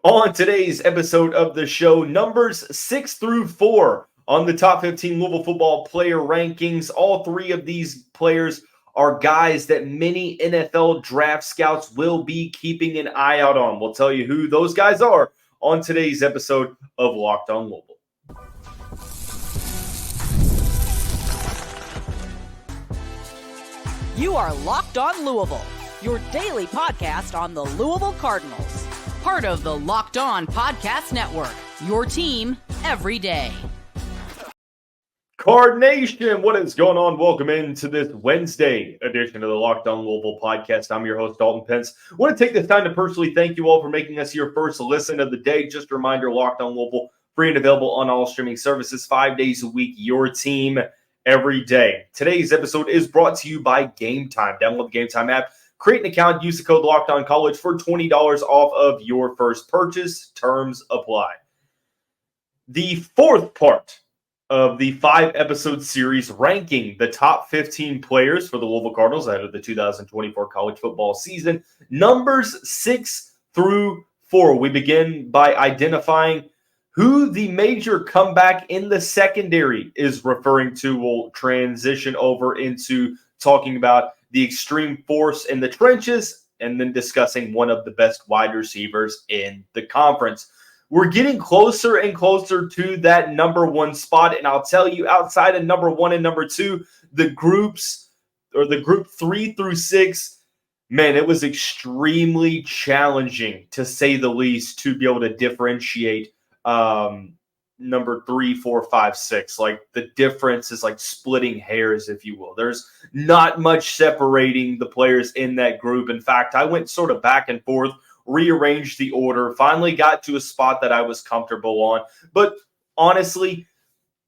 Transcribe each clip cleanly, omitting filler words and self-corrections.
On today's episode of the show, numbers 6 through 4 on the top 15 Louisville football player rankings. All three of these players are guys that many NFL draft scouts will be keeping an eye out on. We'll tell you who those guys are on today's episode of Locked On Louisville. You are Locked On Louisville, your daily podcast on the Louisville Cardinals. Part of the Locked On Podcast Network, your team every day. Card Nation, what is going on? Welcome into this Wednesday edition of the Locked On Louisville podcast. I'm your host, Dalton Pence. I want to take this time to personally thank you all for making us your first listen of the day. Just a reminder, Locked On Louisville, free and available on all streaming services, 5 days a week, your team every day. Today's episode is brought to you by Game Time. Download the Game Time app. Create an account, use the code LOCKEDONCollege for $20 off of your first purchase. Terms apply. The fourth part of the 5-episode series ranking the top 15 players for the Louisville Cardinals ahead of the 2024 college football season. Numbers 6 through 4. We begin by identifying who the major comeback in the secondary is referring to. We'll transition over into talking about the extreme force in the trenches, and then discussing one of the best wide receivers in the conference. We're getting closer and closer to that number one spot, and I'll tell you, outside of number one and number two, the groups, or the group 3 through 6, man, it was extremely challenging, to say the least, to be able to differentiate number 3, 4, 5, 6. Like, the difference is like splitting hairs, if you will. There's not much separating the players in that group. In fact, I went sort of back and forth, rearranged the order, finally got to a spot that I was comfortable on. But honestly,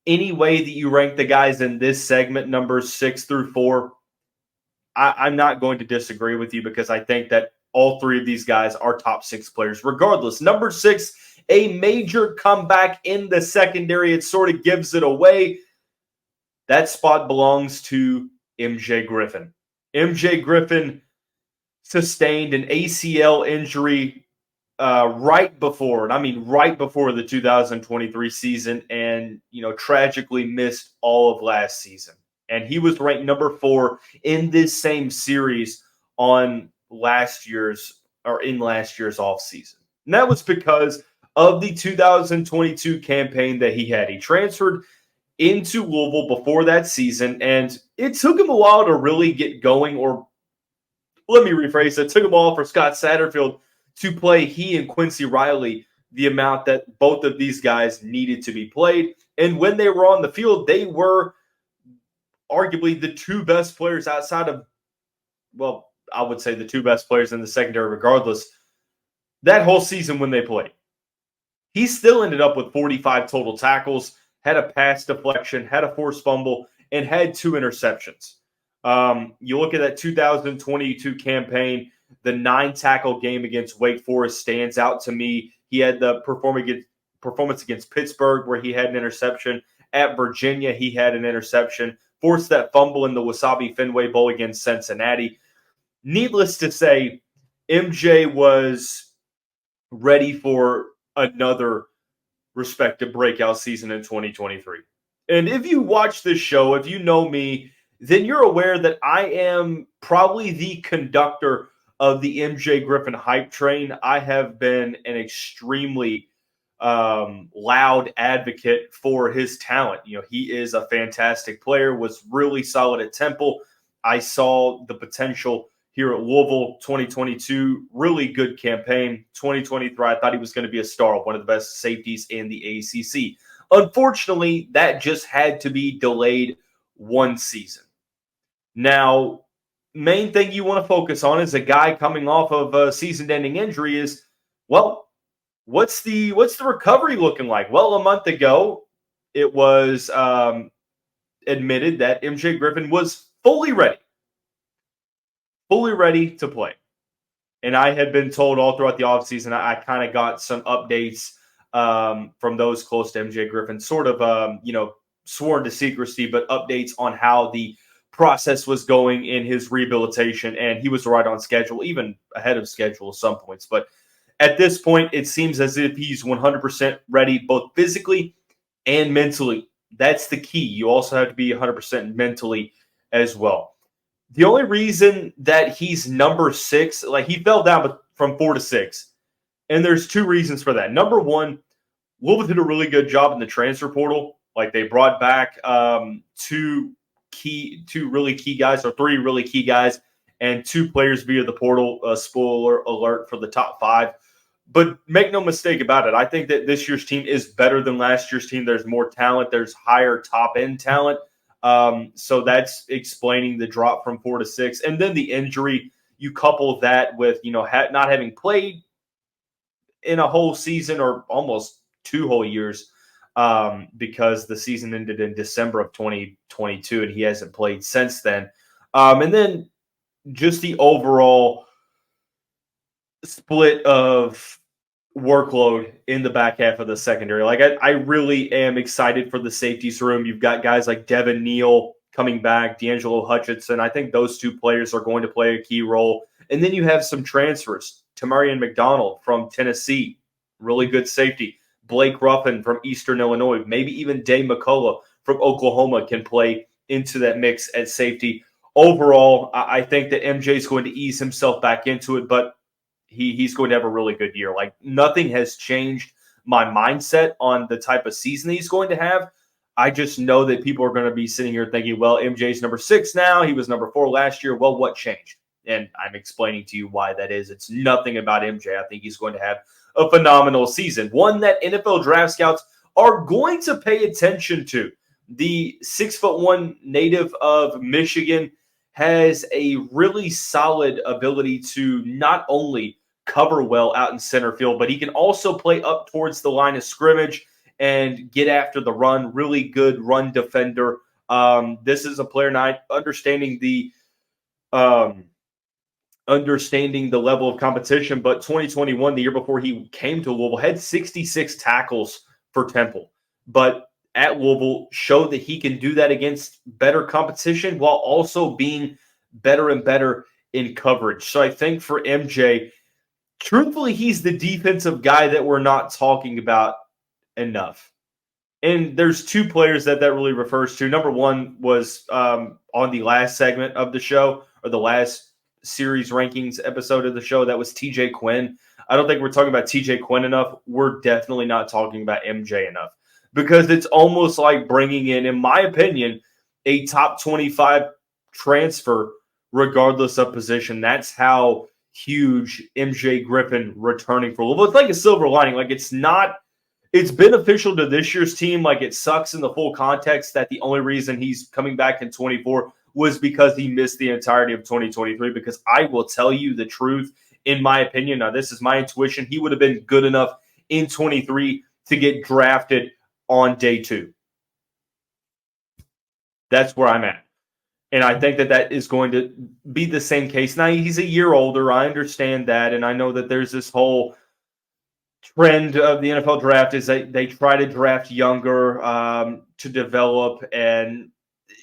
any way that you rank the guys in this segment, numbers 6 through 4, I'm not going to disagree with you, because I think that all three of these guys are top 6 players. Regardless, number 6, a major comeback in the secondary. It sort of gives it away. That spot belongs to MJ Griffin. MJ Griffin sustained an ACL injury right before the 2023 season, and tragically missed all of last season. And he was ranked number 4 in this same series in last year's offseason. And that was because of the 2022 campaign that he had. He transferred into Louisville before that season, and it took him a while to really get going, or let me rephrase it. It took a while for Scott Satterfield to play he and Quincy Riley the amount that both of these guys needed to be played. And when they were on the field, they were arguably the two best players outside of, well, I would say the two best players in the secondary regardless, that whole season when they played. He still ended up with 45 total tackles, had a pass deflection, had a forced fumble, and had 2 interceptions. You look at that 2022 campaign, the 9-tackle game against Wake Forest stands out to me. He had the performance against Pittsburgh where he had an interception. At Virginia, he had an interception. Forced that fumble in the Wasabi Fenway Bowl against Cincinnati. Needless to say, MJ was ready for another respective breakout season in 2023. And if you watch this show, if you know me, then you're aware that I am probably the conductor of the MJ Griffin hype train. I have been an extremely loud advocate for his talent. He is a fantastic player, was really solid at Temple. I saw the potential here at Louisville. 2022, really good campaign. 2023, I thought he was going to be a star, one of the best safeties in the ACC. Unfortunately, that just had to be delayed one season. Now, main thing you want to focus on as a guy coming off of a season-ending injury is, well, what's the recovery looking like? Well, a month ago, it was admitted that MJ Griffin was fully ready to play. And I had been told all throughout the offseason, I kind of got some updates from those close to MJ Griffin, sort of, sworn to secrecy, but updates on how the process was going in his rehabilitation. And he was right on schedule, even ahead of schedule at some points. But at this point, it seems as if he's 100% ready, both physically and mentally. That's the key. You also have to be 100% mentally as well. The only reason that he's number 6, like he fell down from 4 to 6, and there's 2 reasons for that. Number one, Louisville did a really good job in the transfer portal. Like they brought back 2 really key guys, or 3 really key guys, and 2 players via the portal. Spoiler alert for the top 5. But make no mistake about it. I think that this year's team is better than last year's team. There's more talent. There's higher top-end talent. So that's explaining the drop from 4 to 6. And then the injury, you couple that with, not having played in a whole season or almost 2 whole years, because the season ended in December of 2022 and he hasn't played since then. And then just the overall split of workload in the back half of the secondary. Like I really am excited for the safeties room. You've got guys like Devin Neal coming back, D'Angelo Hutchinson. I think those 2 players are going to play a key role. And then you have some transfers. Tamarian McDonald from Tennessee, really good safety. Blake Ruffin from Eastern Illinois, maybe even Dave McCullough from Oklahoma can play into that mix at safety. Overall, I think that MJ is going to ease himself back into it, but he's going to have a really good year. Like nothing has changed my mindset on the type of season he's going to have. I just know that people are going to be sitting here thinking, well, MJ's number 6 now. He was number 4 last year. Well, what changed? And I'm explaining to you why that is. It's nothing about MJ. I think he's going to have a phenomenal season, one that NFL draft scouts are going to pay attention to. The 6'1" native of Michigan has a really solid ability to not only cover well out in center field, but he can also play up towards the line of scrimmage and get after the run. Really good run defender. This is a player not understanding the level of competition, but 2021, the year before he came to Louisville, had 66 tackles for Temple. But at Louisville, showed that he can do that against better competition while also being better and better in coverage. So I think for MJ, truthfully, he's the defensive guy that we're not talking about enough. And there's 2 players that really refers to. Number one was on the last segment of the show, or the last series rankings episode of the show. That was TJ Quinn. I don't think we're talking about TJ Quinn enough. We're definitely not talking about MJ enough, because it's almost like bringing in my opinion, a top 25 transfer regardless of position. That's how huge MJ Griffin returning for Louisville. It's like a silver lining. Like it's beneficial to this year's team. Like it sucks in the full context that the only reason he's coming back in 24 was because he missed the entirety of 2023, because I will tell you the truth, in my opinion, now this is my intuition, he would have been good enough in 23 to get drafted on day 2. That's where I'm at. And I think that is going to be the same case. Now, he's a year older. I understand that. And I know that there's this whole trend of the NFL draft is they try to draft younger to develop, and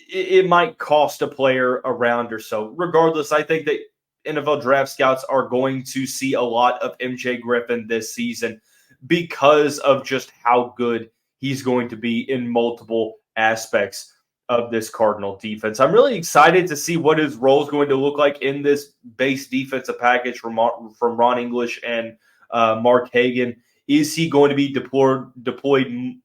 it might cost a player a round or so. Regardless, I think that NFL draft scouts are going to see a lot of MJ Griffin this season because of just how good he's going to be in multiple aspects of this Cardinal defense. I'm really excited to see what his role is going to look like in this base defensive package from Ron English and Mark Hagan. Is he going to be deployed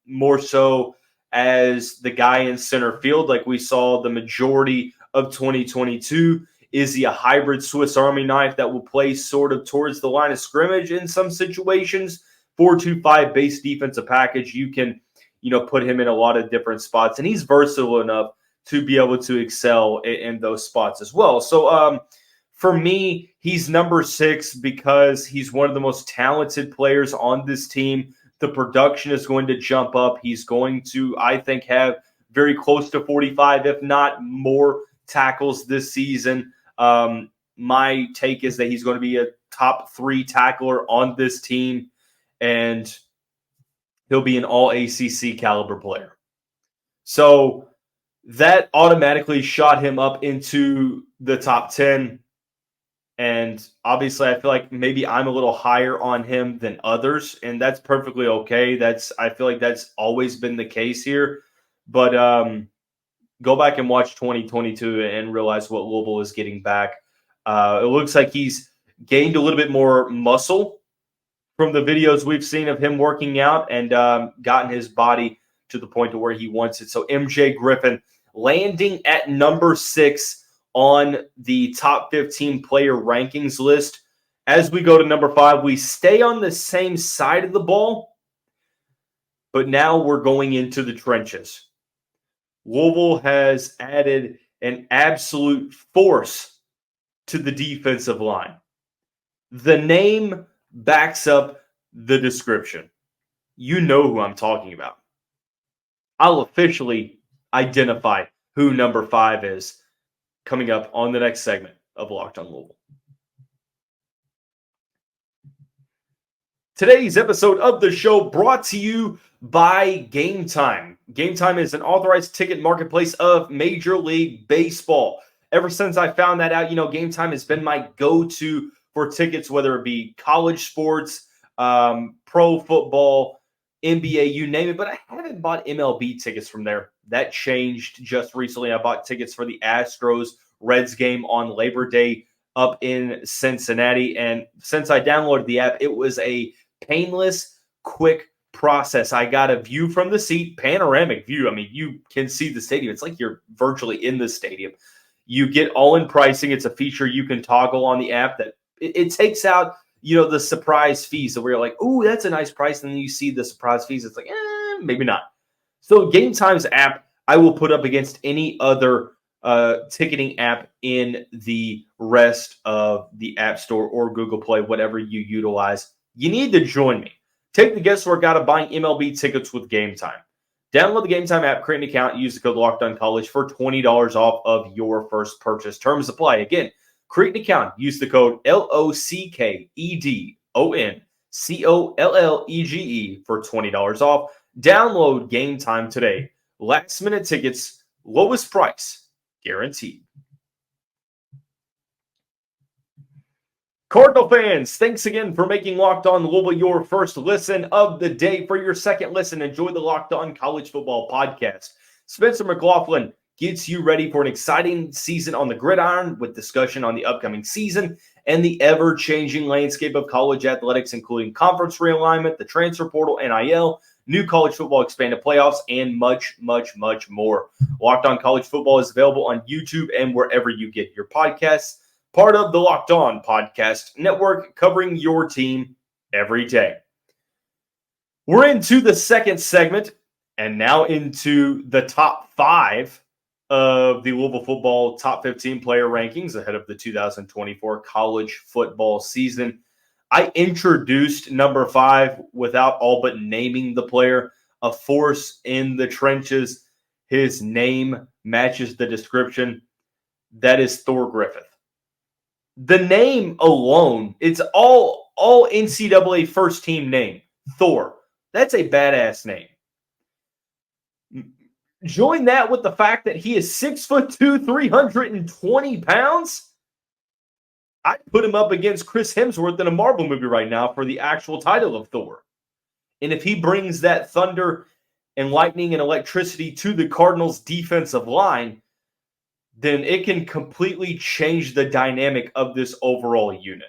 more so as the guy in center field like we saw the majority of 2022? Is he a hybrid Swiss Army knife that will play sort of towards the line of scrimmage in some situations? 4-2-5 base defensive package, you can put him in a lot of different spots, and he's versatile enough to be able to excel in those spots as well. So for me, he's number 6 because he's one of the most talented players on this team. The production is going to jump up. He's going to, I think, have very close to 45, if not more, tackles this season. My take is that he's going to be a top 3 tackler on this team, and he'll be an all-ACC caliber player. So that automatically shot him up into the top 10. And obviously, I feel like maybe I'm a little higher on him than others, and that's perfectly okay. I feel like that's always been the case here. But go back and watch 2022 and realize what Louisville is getting back. It looks like he's gained a little bit more muscle from the videos we've seen of him working out and gotten his body to the point to where he wants it. So MJ Griffin landing at number 6 on the top 15 player rankings list. As we go to number 5, we stay on the same side of the ball, but now we're going into the trenches. Louisville has added an absolute force to the defensive line. The name backs up the description. You know who I'm talking about. I'll officially identify who number 5 is coming up on the next segment of Locked On Louisville. Today's episode of the show brought to you by Game Time. Game Time is an authorized ticket marketplace of Major League Baseball. Ever since I found that out, Game Time has been my go-to for tickets, whether it be college sports, pro football, NBA, you name it. But I haven't bought MLB tickets from there. That changed just recently. I bought tickets for the Astros Reds game on Labor Day up in Cincinnati. And since I downloaded the app, it was a painless, quick process. I got a view from the seat, panoramic view. I mean, you can see the stadium. It's like you're virtually in the stadium. You get all-in pricing. It's a feature you can toggle on the app that it takes out, the surprise fees. So where you're like, oh, that's a nice price. And then you see the surprise fees. It's like, maybe not. So Game Time's app, I will put up against any other ticketing app in the rest of the App Store or Google Play, whatever you utilize. You need to join me. Take the guesswork out of buying MLB tickets with Game Time. Download the Game Time app, create an account, use the code LOCKEDONCollege for $20 off of your first purchase. Terms apply. Again, create an account, use the code LOCKEDONCOLLEGE for $20 off. Download Game Time today. Last minute tickets, lowest price, guaranteed. Cardinal fans, thanks again for making Locked On Louisville your first listen of the day. For your second listen, enjoy the Locked On College Football Podcast. Spencer McLaughlin gets you ready for an exciting season on the gridiron with discussion on the upcoming season and the ever-changing landscape of college athletics, including conference realignment, the transfer portal, NIL, new college football expanded playoffs, and much, much, much more. Locked On College Football is available on YouTube and wherever you get your podcasts. Part of the Locked On Podcast Network, covering your team every day. We're into the second segment and now into the top 5 of the Louisville football top 15 player rankings ahead of the 2024 college football season. I introduced number 5 without all but naming the player, a force in the trenches. His name matches the description. That is Thor Griffith. The name alone, it's all NCAA first team name, Thor. That's a badass name. Join that with the fact that he is 6'2", 320 pounds. I'd put him up against Chris Hemsworth in a Marvel movie right now for the actual title of Thor. And if he brings that thunder and lightning and electricity to the Cardinals' defensive line, then it can completely change the dynamic of this overall unit.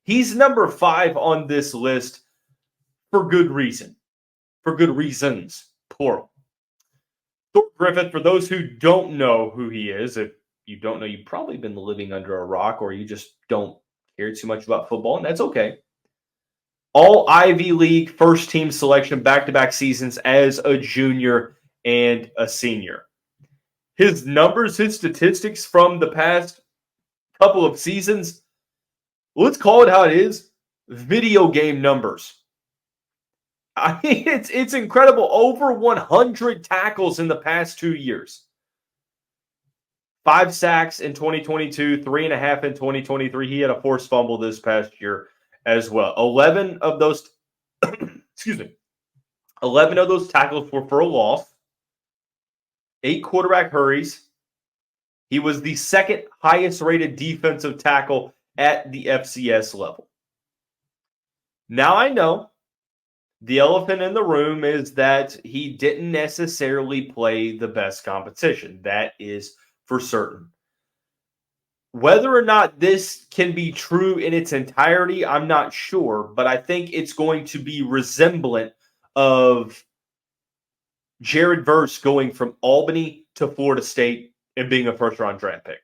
He's number 5 on this list for good reason. For good reasons, plural. Thor Griffith, for those who don't know who he is, if you don't know, you've probably been living under a rock or you just don't care too much about football, and that's okay. All Ivy League first team selection back-to-back seasons as a junior and a senior. His numbers, his statistics from the past couple of seasons, let's call it how it is, video game numbers. I mean, it's incredible. Over 100 tackles in the past 2 years. 5 sacks in 2022, 3.5 in 2023. He had a forced fumble this past year as well. 11 of those, 11 of those tackles were for a loss. 8 quarterback hurries. He was the second highest rated defensive tackle at the FCS level. Now I know the elephant in the room is that he didn't necessarily play the best competition. That is for certain. Whether or not this can be true in its entirety, I'm not sure, but I think it's going to be resemblant of Jared Verse going from Albany to Florida State and being a first-round draft pick.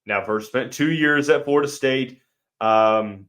Now, Verse spent 2 years at Florida State, an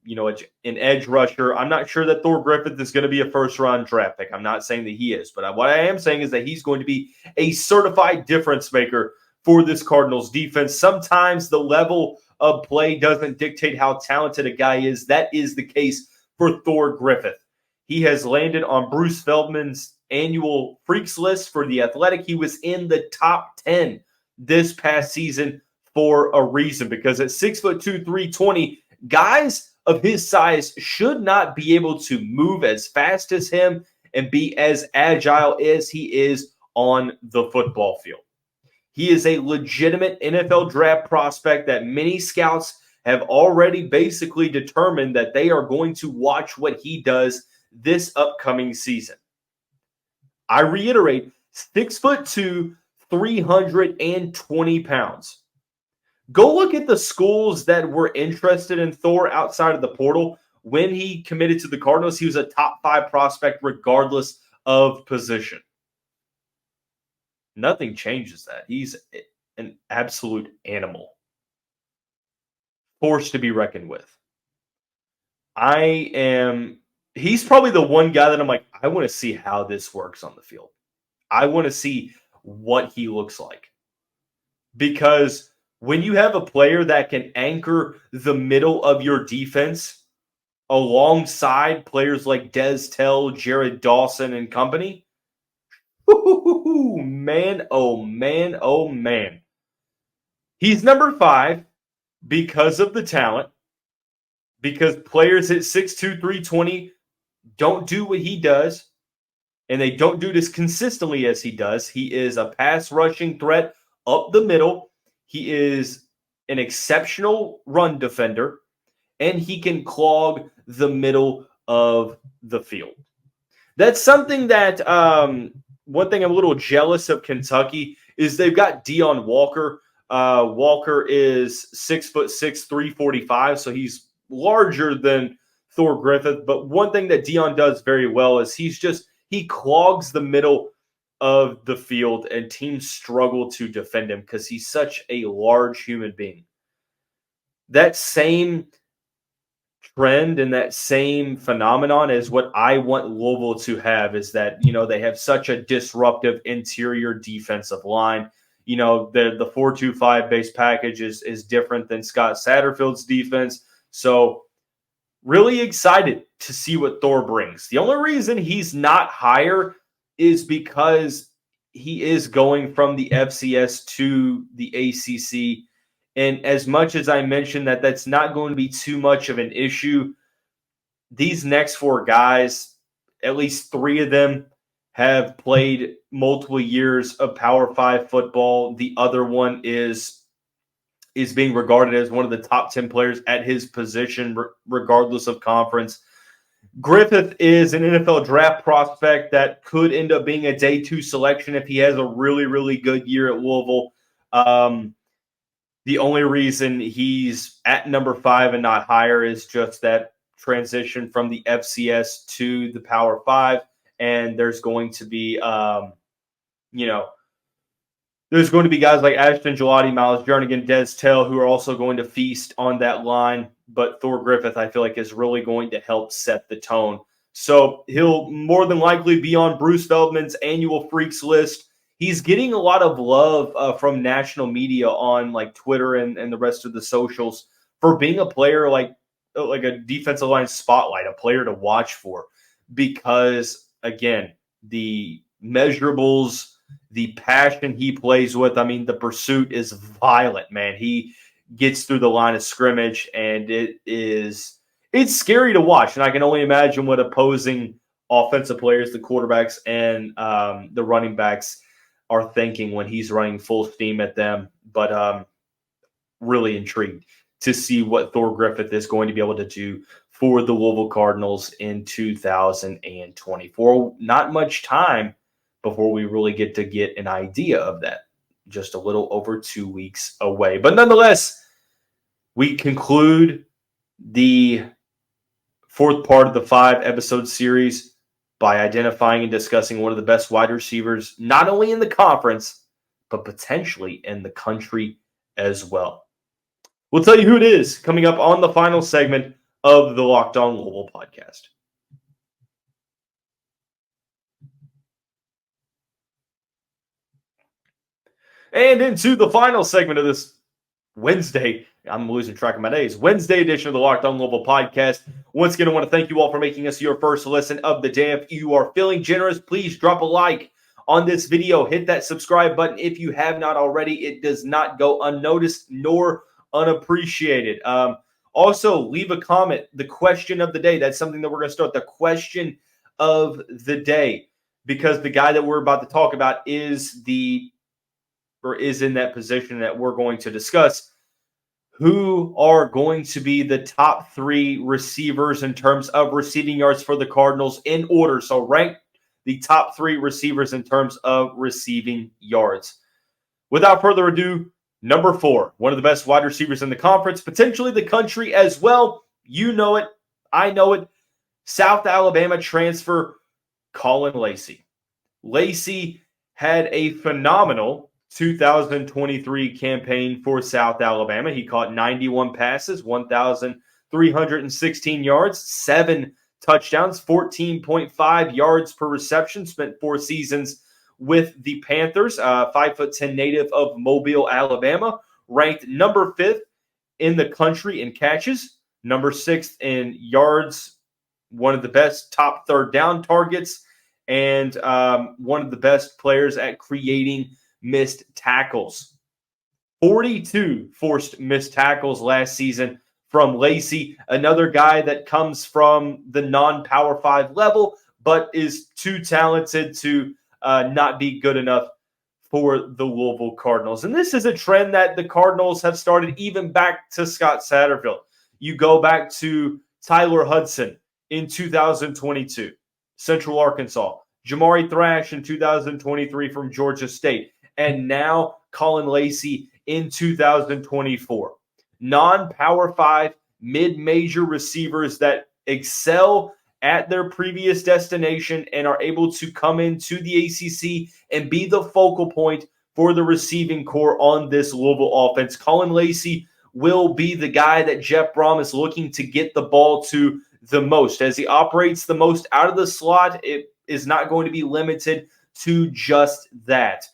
edge rusher. I'm not sure that Thor Griffith is going to be a first-round draft pick. I'm not saying that he is, but what I am saying is that he's going to be a certified difference maker for this Cardinals defense. Sometimes the level of play doesn't dictate how talented a guy is. That is the case for Thor Griffith. He has landed on Bruce Feldman's annual freaks list for The Athletic. He was in the top 10 this past season for a reason, because at 6'2", 320, guys of his size should not be able to move as fast as him and be as agile as he is on the football field. He is a legitimate NFL draft prospect that many scouts have already basically determined that they are going to watch what he does this upcoming season. I reiterate, 6'2", 320 pounds. Go look at the schools that were interested in Thor outside of the portal. When he committed to the Cardinals, he was a top 5 prospect regardless of position. Nothing changes that. He's an absolute animal. Force to be reckoned with. He's probably the one guy that I'm like, I want to see how this works on the field. I want to see what he looks like. Because when you have a player that can anchor the middle of your defense alongside players like Des Tell, Jared Dawson, and company, man, oh man, oh man. He's number 5 because of the talent, because players at 6'2", 320 don't do what he does, and they don't do this consistently as he does. He is a pass rushing threat up the middle. He is an exceptional run defender, and he can clog the middle of the field. That's something that one thing I'm a little jealous of Kentucky is they've got Deion Walker. Walker is 6'6", 345, so he's larger than Thor Griffith. But one thing that Deion does very well is he clogs the middle of the field, and teams struggle to defend him because he's such a large human being. That same trend and that same phenomenon is what I want Louisville to have, is that, they have such a disruptive interior defensive line. The 4-2-5 base package is different than Scott Satterfield's defense. So really excited to see what Thor brings. The only reason he's not higher is because he is going from the FCS to the ACC. And as much as I mentioned that that's not going to be too much of an issue, these next 4 guys, at least 3 of them, have played multiple years of Power 5 football. The other one is being regarded as one of the top 10 players at his position, regardless of conference. Griffith is an NFL draft prospect that could end up being a day 2 selection if he has a really, really good year at Louisville. The only reason he's at number 5 and not higher is just that transition from the FCS to the Power 5. And there's going to be, there's going to be guys like Ashton Gelati, Miles Jernigan, Des Tell, who are also going to feast on that line. But Thor Griffith, I feel like, is really going to help set the tone. So he'll more than likely be on Bruce Feldman's annual freaks list. He's getting a lot of love from national media on like Twitter and the rest of the socials for being a player like a defensive line spotlight, a player to watch for, because, again, the measurables, the passion he plays with, the pursuit is violent, man. He gets through the line of scrimmage, and it's scary to watch. And I can only imagine what opposing offensive players, the quarterbacks and the running backs, are thinking when he's running full steam at them. But really intrigued to see what Thor Griffith is going to be able to do for the Louisville Cardinals in 2024. Not much time before we really get an idea of that. Just a little over 2 weeks away. But nonetheless, we conclude the fourth part of the 5-episode series by identifying and discussing one of the best wide receivers, not only in the conference, but potentially in the country as well. We'll tell you who it is coming up on the final segment of the Locked On Louisville podcast. And into the final segment of this Wednesday, I'm losing track of my days, Wednesday edition of the Locked On Louisville podcast. Once again, I want to thank you all for making us your first listen of the day. If you are feeling generous, please drop a like on this video. Hit that subscribe button if you have not already. It does not go unnoticed nor unappreciated. Also, leave a comment. The question of the day. That's something that we're going to start. The question of the day. Because the guy that we're about to talk about is in that position that we're going to discuss. Who are going to be the top 3 receivers in terms of receiving yards for the Cardinals in order? So rank the top 3 receivers in terms of receiving yards. Without further ado, number 4, one of the best wide receivers in the conference, potentially the country as well. You know it. I know it. South Alabama transfer, Caullin Lacy. Lacy had a phenomenal 2023 campaign for South Alabama. He caught 91 passes, 1,316 yards, 7 touchdowns, 14.5 yards per reception, spent 4 seasons with the Panthers, 5'10" native of Mobile, Alabama, ranked number 5th in the country in catches, number 6th in yards, one of the best top third down targets, and one of the best players at creating missed tackles. 42 forced missed tackles last season from Lacy, another guy that comes from the non-Power 5 level, but is too talented to not be good enough for the Louisville Cardinals. And this is a trend that the Cardinals have started even back to Scott Satterfield. You go back to Tyler Hudson in 2022, Central Arkansas, Jamari Thrash in 2023 from Georgia State, and now Caullin Lacy in 2024. Non-Power 5, mid-major receivers that excel at their previous destination and are able to come into the ACC and be the focal point for the receiving core on this Louisville offense. Caullin Lacy will be the guy that Jeff Brom is looking to get the ball to the most. As he operates the most out of the slot, it is not going to be limited to just that.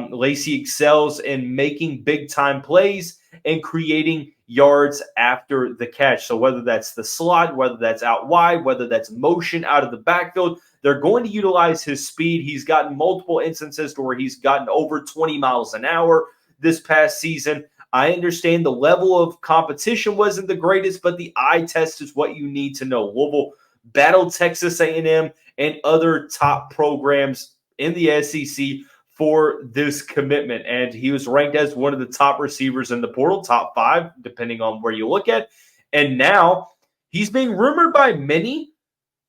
Lacy excels in making big-time plays and creating yards after the catch. So whether that's the slot, whether that's out wide, whether that's motion out of the backfield, they're going to utilize his speed. He's gotten multiple instances to where he's gotten over 20 miles an hour this past season. I understand the level of competition wasn't the greatest, but the eye test is what you need to know. Louisville battled Texas A&M and other top programs in the SEC for this commitment. And he was ranked as one of the top receivers in the portal, top 5, depending on where you look at. And now he's being rumored by many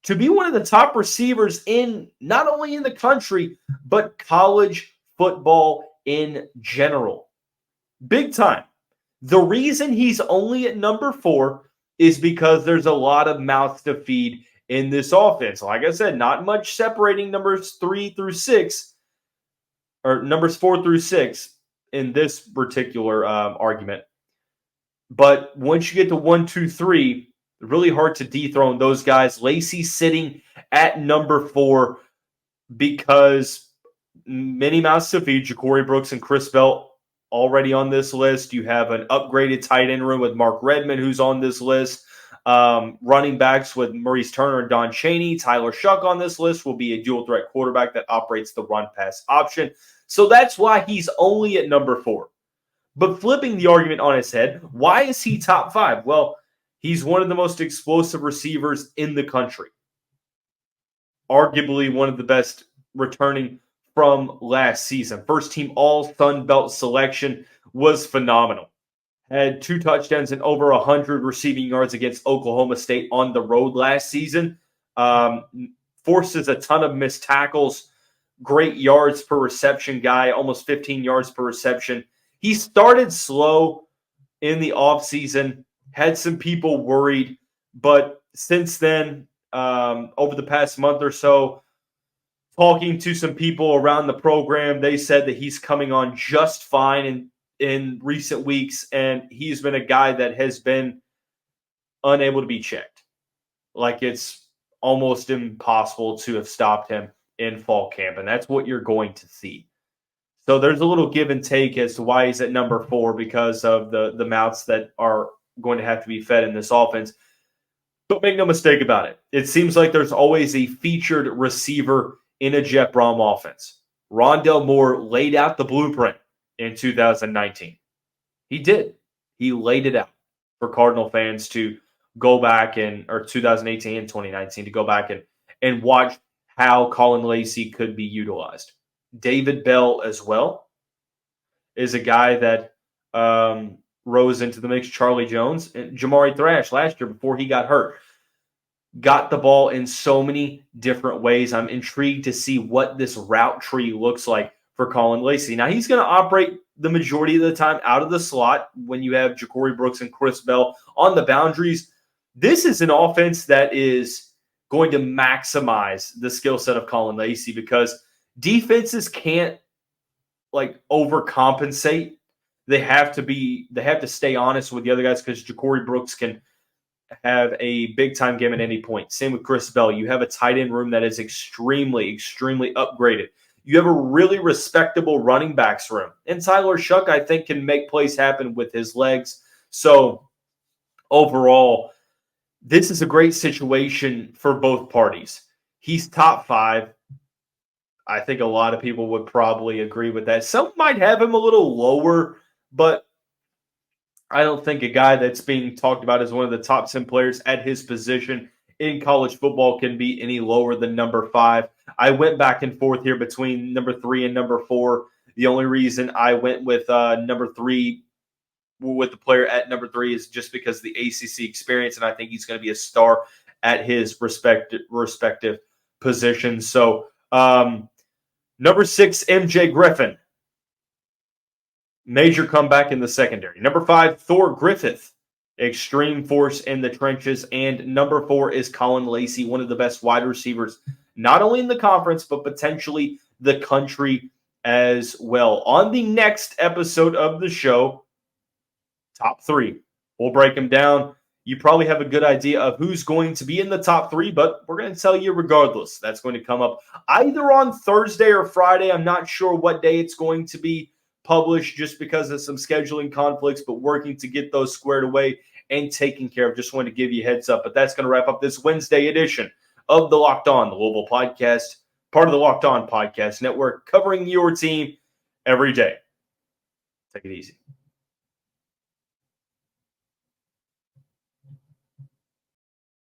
to be one of the top receivers in not only in the country, but college football in general. Big time. The reason he's only at number 4 is because there's a lot of mouths to feed in this offense. Like I said, not much separating numbers 3 through 6, or numbers 4 through 6 in this particular argument. But once you get to 1, 2, 3, really hard to dethrone those guys. Lacy sitting at number 4 because many mouths to feed. Ja'Cory Brooks and Chris Belt already on this list. You have an upgraded tight end room with Mark Redmond, who's on this list. Running backs with Maurice Turner and Don Chaney. Tyler Shuck on this list will be a dual threat quarterback that operates the run-pass option. So that's why he's only at number 4. But flipping the argument on its head, why is he top 5? Well, he's one of the most explosive receivers in the country. Arguably one of the best returning from last season. First team All Sun Belt selection was phenomenal. had 2 touchdowns and over 100 receiving yards against Oklahoma State on the road last season. Forces a ton of missed tackles. Great yards per reception guy, almost 15 yards per reception. He started slow in the offseason, had some people worried, but since then, over the past month or so, talking to some people around the program, they said that he's coming on just fine in recent weeks, and he's been a guy that has been unable to be checked. Like, it's almost impossible to have stopped him in fall camp, and that's what you're going to see. So there's a little give and take as to why he's at number 4 because of the mouths that are going to have to be fed in this offense. But make no mistake about it. It seems like there's always a featured receiver in a Jeff Brom offense. Rondell Moore laid out the blueprint in 2019. He did. He laid it out for Cardinal fans to go back or 2018 and 2019 to go back and watch how Caullin Lacy could be utilized. David Bell as well is a guy that rose into the mix. Charlie Jones and Jamari Thrash last year before he got hurt. Got the ball in so many different ways. I'm intrigued to see what this route tree looks like for Caullin Lacy. Now, he's going to operate the majority of the time out of the slot when you have Ja'Cory Brooks and Chris Bell on the boundaries. This is an offense that is going to maximize the skill set of Caullin Lacy because defenses can't overcompensate. They have to stay honest with the other guys because Ja'Cory Brooks can have a big-time game at any point. Same with Chris Bell. You have a tight end room that is extremely, extremely upgraded. You have a really respectable running backs room. And Tyler Shuck, I think, can make plays happen with his legs. So, overall, this is a great situation for both parties. He's top 5. I think a lot of people would probably agree with that. Some might have him a little lower, but I don't think a guy that's being talked about as one of the top 10 players at his position in college football can be any lower than number 5. I went back and forth here between number 3 and number 4. The only reason I went with number 3 with the player at number 3 is just because of the ACC experience, and I think he's going to be a star at his respective positions. So, number 6, MJ Griffin. Major comeback in the secondary. Number 5, Thor Griffith. Extreme force in the trenches. And number 4 is Caullin Lacy, one of the best wide receivers, not only in the conference, but potentially the country as well. On the next episode of the show, top 3. We'll break them down. You probably have a good idea of who's going to be in the top 3, but we're going to tell you regardless. That's going to come up either on Thursday or Friday. I'm not sure what day it's going to be published just because of some scheduling conflicts, but working to get those squared away and taken care of. Just wanted to give you a heads up. But that's going to wrap up this Wednesday edition of the Locked On Louisville podcast, part of the Locked On Podcast Network, covering your team every day. Take it easy.